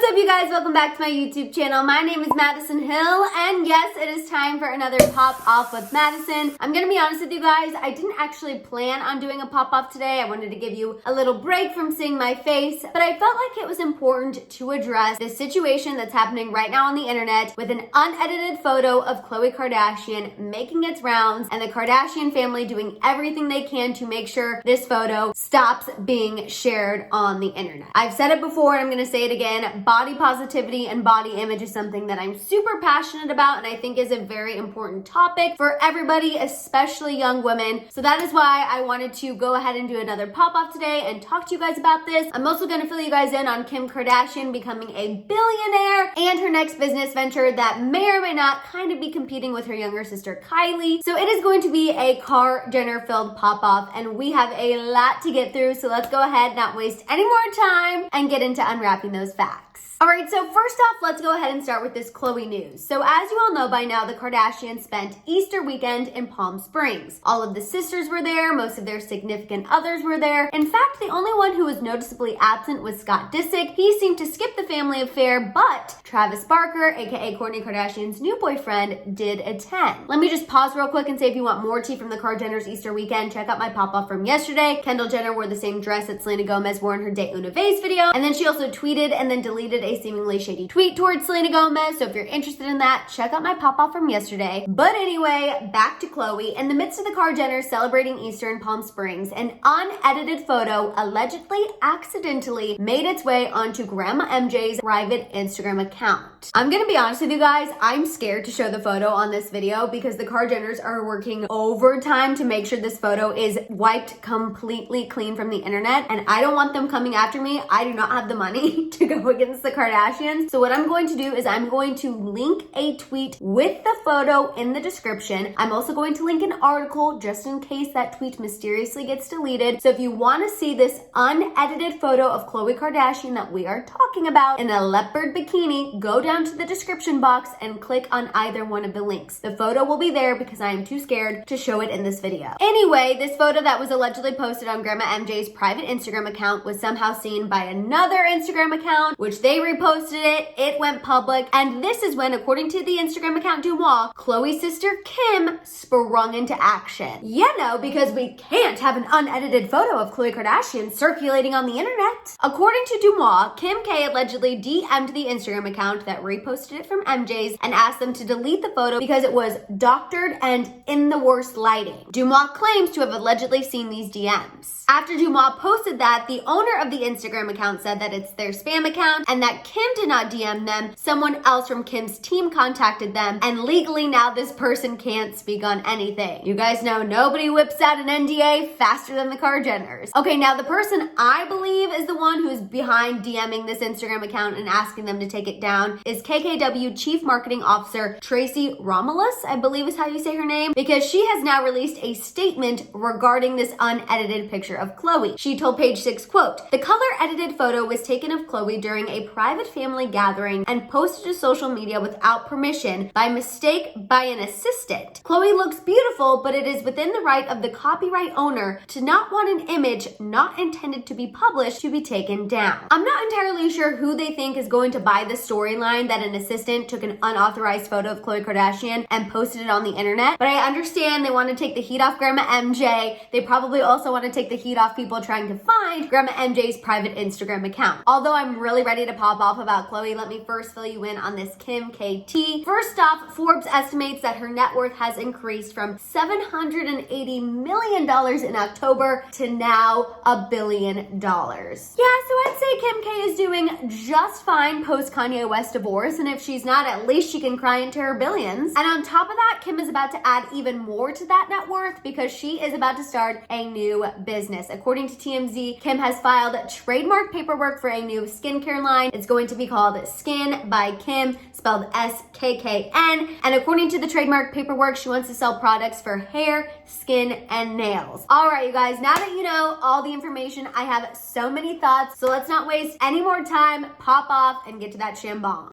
What's up, you guys? Welcome back to my YouTube channel. My name is Maddison Hill, and yes, it is time for another pop off with Maddison. I'm gonna be honest with you guys, I didn't actually plan on doing a pop off today. I wanted to give you a little break from seeing my face, but I felt like it was important to address this situation that's happening right now on the internet with an unedited photo of Khloe Kardashian making its rounds, and the Kardashian family doing everything they can to make sure this photo stops being shared on the internet. I've said it before, and I'm gonna say it again. Body positivity and body image is something that I'm super passionate about, and I think is a very important topic for everybody, especially young women. So that is why I wanted to go ahead and do another pop-off today and talk to you guys about this. I'm also gonna fill you guys in on Kim Kardashian becoming a billionaire and her next business venture that may or may not kind of be competing with her younger sister Kylie. So it is going to be a KarJenner filled pop-off, and we have a lot to get through. So let's go ahead, not waste any more time, and get into unwrapping those facts. Alright, so first off, let's go ahead and start with this Khloe news. So as you all know by now, the Kardashians spent Easter weekend in Palm Springs. All of the sisters were there, most of their significant others were there. In fact, the only one who was noticeably absent was Scott Disick. He seemed to skip the family affair, but Travis Barker, aka Kourtney Kardashian's new boyfriend, did attend. Let me just pause real quick and say if you want more tea from the KarJenners Easter weekend, check out my pop-off from yesterday. Kendall Jenner wore the same dress that Selena Gomez wore in her Date Una Vase video, and then she also tweeted and then deleted a seemingly shady tweet towards Selena Gomez. So if you're interested in that, check out my pop-off from yesterday. But anyway, back to Khloe. In the midst of the KarJenners celebrating Easter in Palm Springs, an unedited photo allegedly accidentally made its way onto Grandma MJ's private Instagram account. I'm gonna be honest with you guys, I'm scared to show the photo on this video because the KarJenners are working overtime to make sure this photo is wiped completely clean from the internet, and I don't want them coming after me. I do not have the money to go against the Kardashians. So what I'm going to do is I'm going to link a tweet with the photo in the description. I'm also going to link an article just in case that tweet mysteriously gets deleted. So if you want to see this unedited photo of Khloe Kardashian that we are talking about in a leopard bikini, go down to the description box and click on either one of the links. The photo will be there because I am too scared to show it in this video. Anyway, this photo that was allegedly posted on Grandma MJ's private Instagram account was somehow seen by another Instagram account, which they reposted it went public, and this is when, according to the Instagram account Dumois, Khloe's sister Kim sprung into action. Yeah, no, because we can't have an unedited photo of Khloe Kardashian circulating on the internet. According to Dumois, Kim K allegedly DM'd the Instagram account that reposted it from MJ's and asked them to delete the photo because it was doctored and in the worst lighting. Dumois claims to have allegedly seen these DMs. After Dumois posted that, the owner of the Instagram account said that it's their spam account and that Kim did not DM them. Someone else from Kim's team contacted them, and legally now this person can't speak on anything. You guys know nobody whips out an NDA faster than the KarJenners. Okay, now the person I believe is the one who's behind DMing this Instagram account and asking them to take it down is KKW Chief Marketing Officer Tracy Romulus, I believe is how you say her name, because she has now released a statement regarding this unedited picture of Khloe. She told Page Six, quote, "The color edited photo was taken of Khloe during a private family gathering and posted to social media without permission by mistake by an assistant. Khloe looks beautiful, but it is within the right of the copyright owner to not want an image not intended to be published to be taken down." I'm not entirely sure who they think is going to buy the storyline that an assistant took an unauthorized photo of Khloe Kardashian and posted it on the internet, but I understand they want to take the heat off Grandma MJ. They probably also want to take the heat off people trying to find Grandma MJ's private Instagram account. Although I'm really ready to pop off about Khloe, let me first fill you in on this Kim KT. First off, Forbes estimates that her net worth has increased from $780 million in October to now $1 billion. Yeah, so I'd say Kim K is doing just fine post Kanye West divorce, and if she's not, at least she can cry into her billions. And on top of that, Kim is about to add even more to that net worth because she is about to start a new business. According to TMZ, Kim has filed trademark paperwork for a new skincare line. It's going to be called Skin by Kim, spelled SKKN. And according to the trademark paperwork, she wants to sell products for hair, skin, and nails. All right, you guys, now that you know all the information, I have so many thoughts. So let's not waste any more time, pop off, and get to that shambong.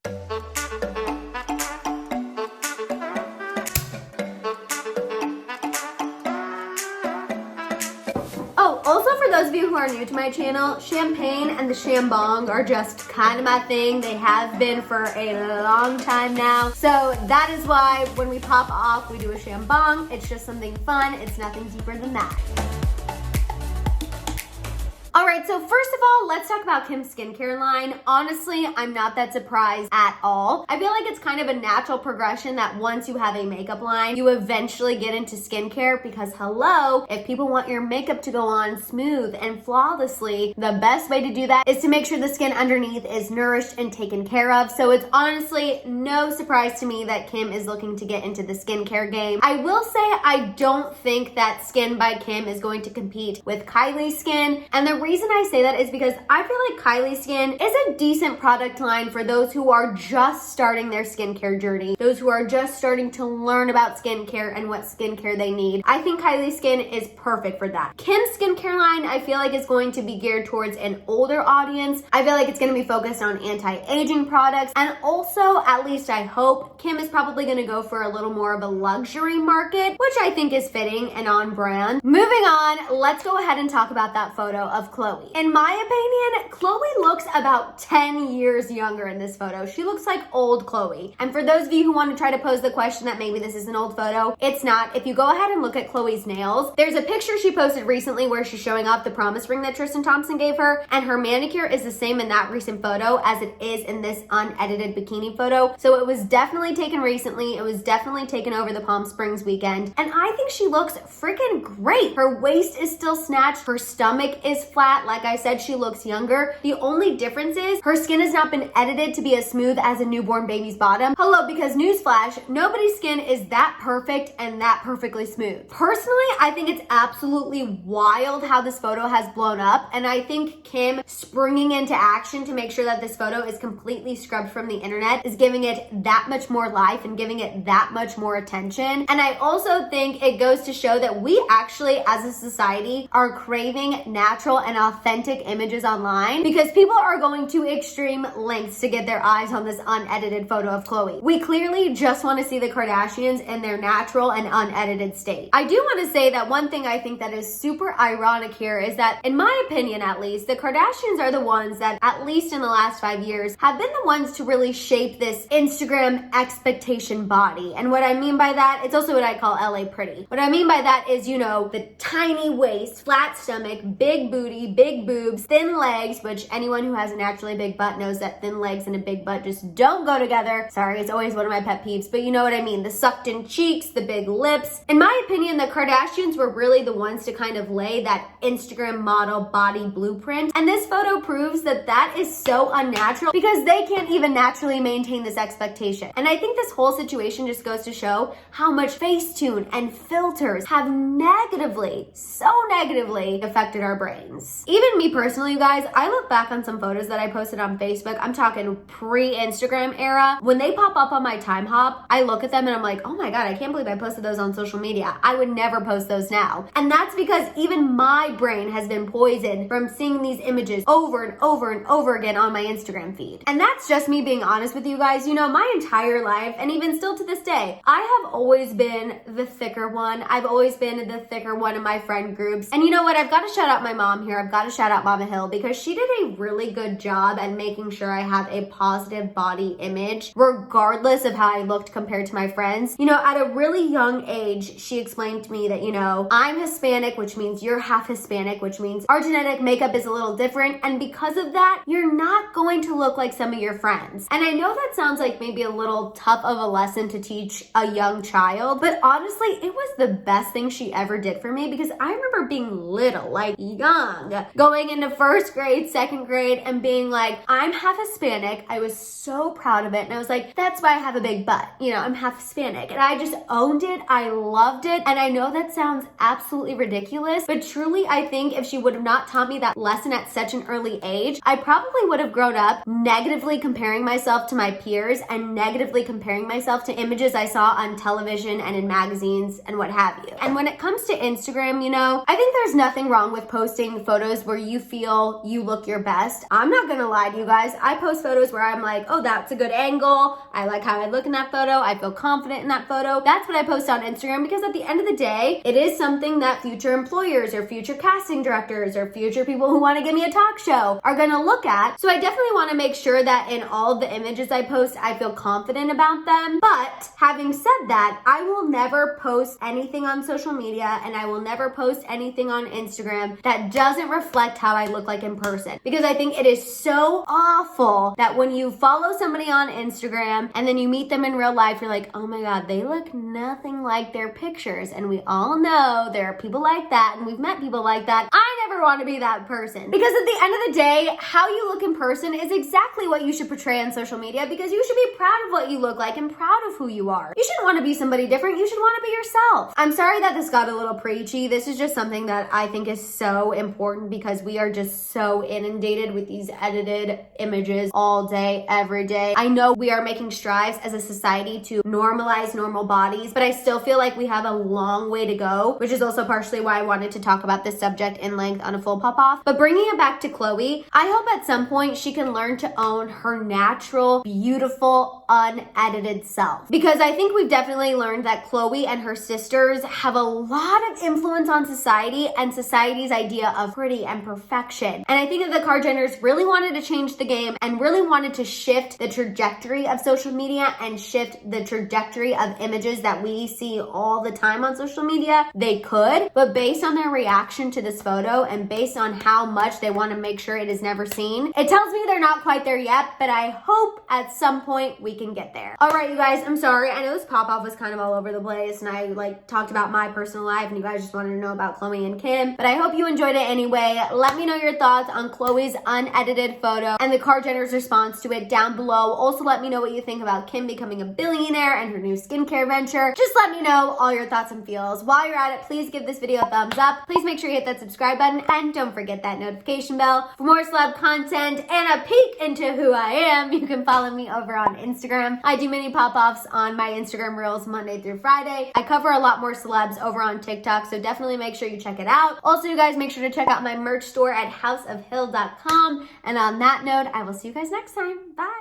Oh, also for those of you who are are new to my channel, champagne and the shambong are just kind of my thing. They have been for a long time now. So that is why when we pop off, we do a shambong. It's just something fun. It's nothing deeper than that. All right, so first of all, let's talk about Kim's skincare line. Honestly, I'm not that surprised at all. I feel like it's kind of a natural progression that once you have a makeup line, you eventually get into skincare because hello, if people want your makeup to go on smooth and flawlessly, the best way to do that is to make sure the skin underneath is nourished and taken care of. So it's honestly no surprise to me that Kim is looking to get into the skincare game. I will say I don't think that Skin by Kim is going to compete with Kylie's Skin, and the reason I say that is because I feel like Kylie's Skin is a decent product line for those who are just starting their skincare journey, those who are just starting to learn about skincare and what skincare they need. I think Kylie's Skin is perfect for that. Kim's skincare line, I feel like is going to be geared towards an older audience. I feel like it's going to be focused on anti-aging products, and also, at least I hope, Kim is probably going to go for a little more of a luxury market, which I think is fitting and on brand. Moving on, let's go ahead and talk about that photo of Khloe. In my opinion, Khloe looks about 10 years younger in this photo. She looks like old Khloe. And for those of you who want to try to pose the question that maybe this is an old photo, it's not. If you go ahead and look at Khloe's nails, there's a picture she posted recently where she's showing off the promise ring that Tristan Thompson gave her, and her manicure is the same in that recent photo as it is in this unedited bikini photo. So it was definitely taken recently. It was definitely taken over the Palm Springs weekend. And I think she looks freaking great. Her waist is still snatched. Her stomach is flat. Like I said, she looks younger. The only difference is her skin has not been edited to be as smooth as a newborn baby's bottom. Hello, because newsflash, nobody's skin is that perfect and that perfectly smooth. Personally, I think it's absolutely wild how this photo has blown up, and I think Kim springing into action to make sure that this photo is completely scrubbed from the internet is giving it that much more life and giving it that much more attention. And I also think it goes to show that we actually, as a society, are craving natural and authentic images online because people are going to extreme lengths to get their eyes on this unedited photo of Khloe. We clearly just want to see the Kardashians in their natural and unedited state. I do want to say that one thing I think that is super ironic here is that, in my opinion at least, the Kardashians are the ones that, at least in the last 5 years, have been the ones to really shape this Instagram expectation body. And what I mean by that, it's also what I call LA pretty. What I mean by that is, you know, the tiny waist, flat stomach, big booty, big boobs, thin legs, which anyone who has a naturally big butt knows that thin legs and a big butt just don't go together. Sorry, it's always one of my pet peeves, but you know what I mean. The sucked in cheeks, the big lips. In my opinion, the Kardashians were really the ones to kind of lay that Instagram model body blueprint. And this photo proves that that is so unnatural because they can't even naturally maintain this expectation. And I think this whole situation just goes to show how much Facetune and filters have so negatively affected our brains. Even me personally, you guys, I look back on some photos that I posted on Facebook. I'm talking pre-Instagram era. When they pop up on my time hop, I look at them and I'm like, oh my God, I can't believe I posted those on social media. I would never post those now. And that's because even my brain has been poisoned from seeing these images over and over and over again on my Instagram feed. And that's just me being honest with you guys. You know, my entire life, and even still to this day, I have always been the thicker one. I've always been the thicker one in my friend groups. And you know what? I've got to shout out my mom here. I've got to shout out Mama Hill because she did a really good job at making sure I have a positive body image, regardless of how I looked compared to my friends. You know, at a really young age, she explained to me that, you know, I'm Hispanic, which means you're half Hispanic, which means our genetic makeup is a little different. And because of that, you're not going to look like some of your friends. And I know that sounds like maybe a little tough of a lesson to teach a young child, but honestly, it was the best thing she ever did for me because I remember being little, like young, going into first grade, second grade, and being like, I'm half Hispanic. I was so proud of it. And I was like, that's why I have a big butt. You know, I'm half Hispanic. And I just owned it. I loved it. And I know that sounds absolutely ridiculous, but truly, I think if she would have not taught me that lesson at such an early age, I probably would have grown up negatively comparing myself to my peers and negatively comparing myself to images I saw on television and in magazines and what have you. And when it comes to Instagram, you know, I think there's nothing wrong with posting photos where you feel you look your best. I'm not gonna lie to you guys. I post photos where I'm like, oh, that's a good angle. I like how I look in that photo. I feel confident in that photo. That's what I post on Instagram, because at the end of the day, it is something that future employers or future casting directors or future people who want to give me a talk show are gonna look at. So I definitely want to make sure that in all of the images I post, I feel confident about them. But having said that, I will never post anything on social media and I will never post anything on Instagram that doesn't reflect how I look like in person, because I think it is so awful that when you follow somebody on Instagram and then you meet them in real life, you're like, oh my God, they look nothing like their pictures. And we all know there are people like that, and we've met people like that. I never want to be that person, because at the end of the day, how you look in person is exactly what you should portray on social media, because you should be proud of what you look like and proud of who you are. You shouldn't want to be somebody different. You should want to be yourself. I'm sorry that this got a little preachy. This is just something that I think is so important, because we are just so inundated with these edited images all day, every day. I know we are making strides as a society to normalize normal bodies, but I still feel like we have a long way to go, which is also partially why I wanted to talk about this subject in length on a full pop off. But bringing it back to Khloe, I hope at some point she can learn to own her natural, beautiful, unedited self, because I think we've definitely learned that Khloe and her sisters have a lot of influence on society and society's idea of pretty and perfection. And I think that the KarJenners really wanted to change the game and really wanted to shift the trajectory of social media and shift the trajectory of images that we see all the time on social media. They could, but based on their reaction to this photo and based on how much they want to make sure it is never seen, it tells me they're not quite there yet, but I hope at some point we can get there. All right, you guys, I'm sorry. I know this pop-off was kind of all over the place and I talked about my personal life and you guys just wanted to know about Khloe and Kim, but I hope you enjoyed it anyway. Let me know your thoughts on Khloe's unedited photo and the KarJenner's response to it down below. Also, let me know what you think about Kim becoming a billionaire and her new skincare venture. Just let me know all your thoughts and feels. While you're at it, please give this video a thumbs up. Please make sure you hit that subscribe button and don't forget that notification bell for more celeb content and a peek into who I am. You can follow me over on Instagram. I do mini pop-offs on my Instagram reels Monday through Friday. I cover a lot more celebs over on TikTok, so definitely make sure you check it out. Also, you guys, make sure to check out my merch store at houseofhill.com. And on that note, I will see you guys next time. Bye.